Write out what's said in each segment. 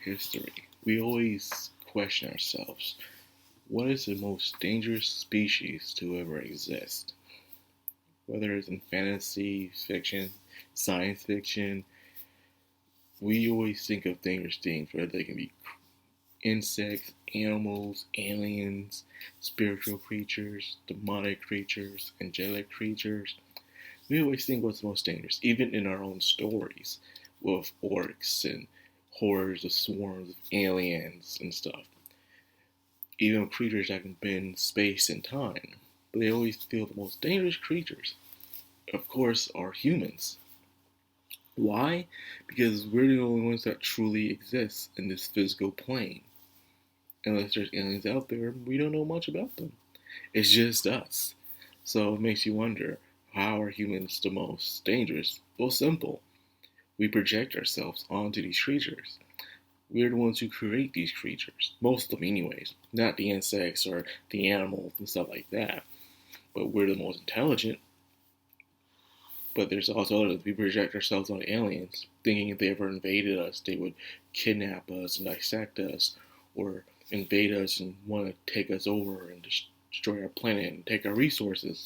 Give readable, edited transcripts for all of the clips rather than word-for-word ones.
history, we always question ourselves, what is the most dangerous species to ever exist? Whether it's in fantasy, fiction, science fiction, we always think of dangerous things, whether they can be insects, animals, aliens, spiritual creatures, demonic creatures, angelic creatures. We always think what's most dangerous, even in our own stories with orcs and hordes of swarms of aliens and stuff. Even creatures that can bend space and time. But they always feel the most dangerous creatures, of course, are humans. Why? Because we're the only ones that truly exist in this physical plane. Unless there's aliens out there, we don't know much about them. It's just us. So it makes you wonder, how are humans the most dangerous? Well, simple. We project ourselves onto these creatures. We're the ones who create these creatures. Most of them, anyways. Not the insects or the animals and stuff like that. But we're the most intelligent. But there's also others. We project ourselves on aliens, thinking if they ever invaded us, they would kidnap us and dissect us, or invade us and want to take us over and destroy our planet and take our resources.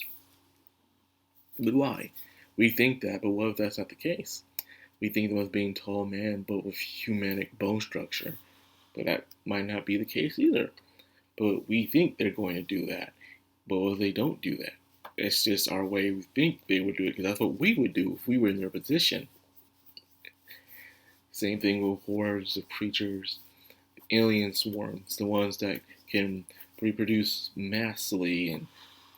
But why? We think that, but what if that's not the case? We think of them as being tall man, but with humanic bone structure. But that might not be the case either. But we think they're going to do that. But what if they don't do that? It's just our way we think they would do it, because that's what we would do if we were in their position. Same thing with hordes of creatures, alien swarms, the ones that can reproduce massively and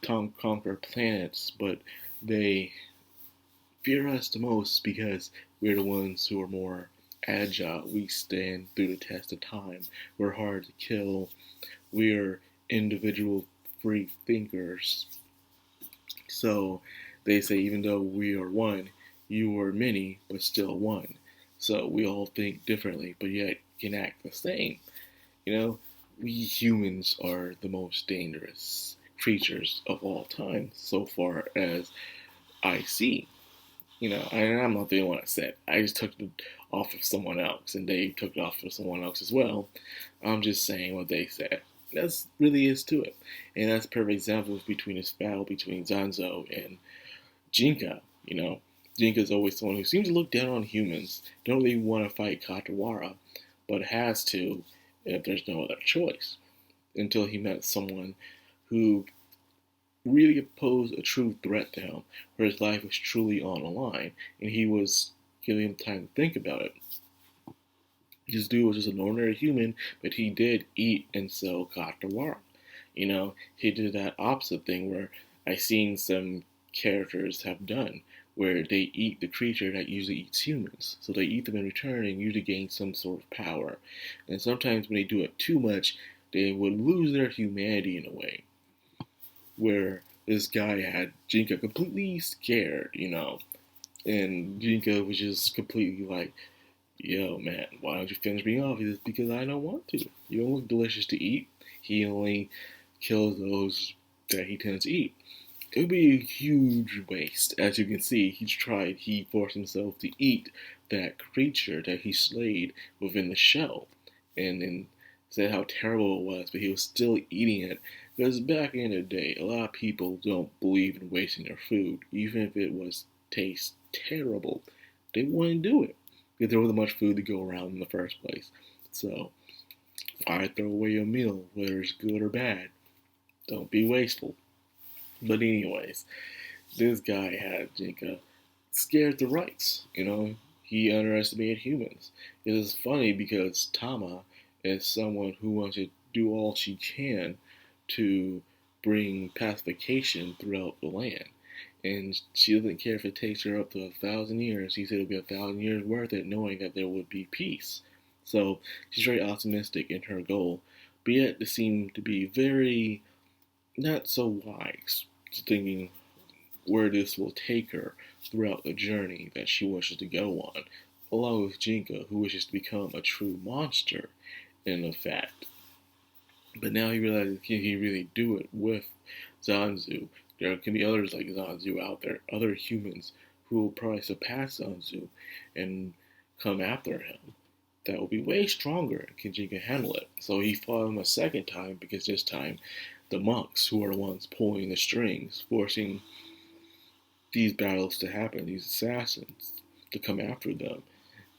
conquer planets, but they fear us the most because we're the ones who are more agile. We stand through the test of time. We're hard to kill. We're individual free thinkers. So they say, even though we are one, you are many, but still one. So we all think differently, but yet can act the same. You know, we humans are the most dangerous creatures of all time, so far as I see. And I'm not the only one that said it. I just took it off of someone else, and they took it off of someone else as well. I'm just saying what they said. That's really is to it. And that's a perfect example between this battle between Zanzo and Jinka. Jinka's always someone who seems to look down on humans, don't really want to fight Katawara, but has to if there's no other choice. Until he met someone who really posed a true threat to him, where his life was truly on the line, and he was giving him time to think about it. This dude was just an ordinary human, but he did eat and sell Katawara. He did that opposite thing where I seen some characters have done, where they eat the creature that usually eats humans. So they eat them in return and usually gain some sort of power. And sometimes when they do it too much, they would lose their humanity in a way. Where this guy had Jinka completely scared, and Jinka was just completely like, yo, man, why don't you finish me off? He says, because I don't want to. You don't look delicious to eat. He only kills those that he tends to eat. It would be a huge waste. As you can see, he forced himself to eat that creature that he slayed within the show. And said how terrible it was, but he was still eating it. Because back in the day, a lot of people don't believe in wasting their food. Even if it was taste terrible, they wouldn't do it. Because there wasn't much food to go around in the first place. So, why throw away a meal, whether it's good or bad? Don't be wasteful. But anyways, this guy had Jinka scared to rights. He underestimated humans. It is funny because Tama is someone who wants to do all she can to bring pacification throughout the land. And she doesn't care if it takes her up to 1,000 years. He said it'll be 1,000 years worth it, knowing that there would be peace. So she's very optimistic in her goal, but yet they seem to be very not so wise, thinking where this will take her throughout the journey that she wishes to go on, along with Jinka, who wishes to become a true monster in effect. But now he realizes, can he really do it with Zanzu? There can be others like Zanzu out there, other humans who will probably surpass Zanzu and come after him. that will be way stronger. Kenji can handle it. So he fought him a second time because this time the monks, who are the ones pulling the strings, forcing these battles to happen, these assassins to come after them.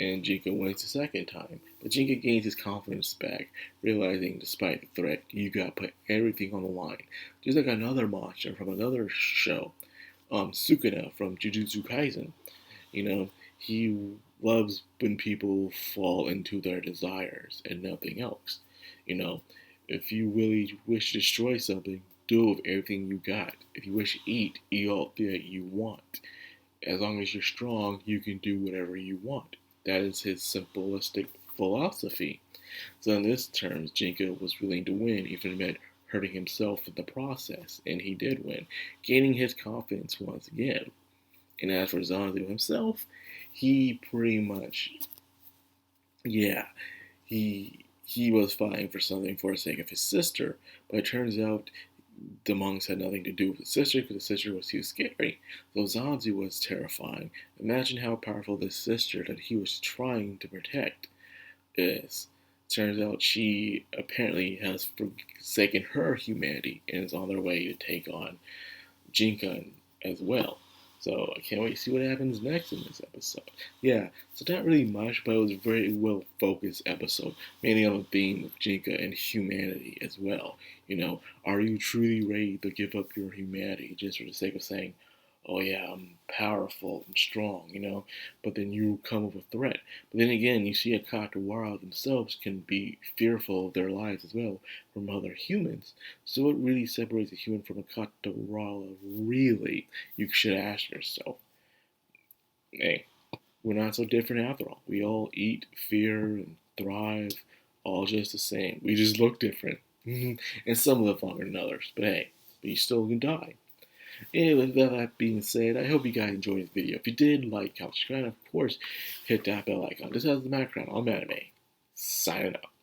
And Jinka wins the second time. But Jinka gains his confidence back, realizing despite the threat, you gotta put everything on the line. Just like another monster from another show, Sukuna from Jujutsu Kaisen. You know, he loves when people fall into their desires and nothing else. You know, if you really wish to destroy something, do it with everything you got. If you wish to eat all that you want. As long as you're strong, you can do whatever you want. That is his simplistic philosophy. So in this terms, Jinka was willing to win, even if it meant hurting himself in the process, and he did win, gaining his confidence once again. And as for Zanzu himself, he pretty much, yeah, he was fighting for something for the sake of his sister, but it turns out the monks had nothing to do with the sister because the sister was too scary. So Zanzu was terrifying. Imagine how powerful this sister that he was trying to protect is. Turns out she apparently has forsaken her humanity and is on their way to take on Jinka as well. So I can't wait to see what happens next in this episode. Yeah, so not really much, but it was a very well focused episode, mainly on the theme of Jinka and humanity as well. You know, are you truly ready to give up your humanity just for the sake of saying, oh yeah, I'm powerful and strong, you know, but then you come with a threat. But then again, you see a Katawara themselves can be fearful of their lives as well from other humans. So what really separates a human from a Katawara, really? You should ask yourself. Hey, we're not so different after all. We all eat, fear, and thrive, all just the same. We just look different. And some live longer than others. But hey, you still can die. Anyway, with that being said, I hope you guys enjoyed this video. If you did, like, comment, subscribe, and of course, hit that bell icon. This has the background. I'm Anime. Signing out.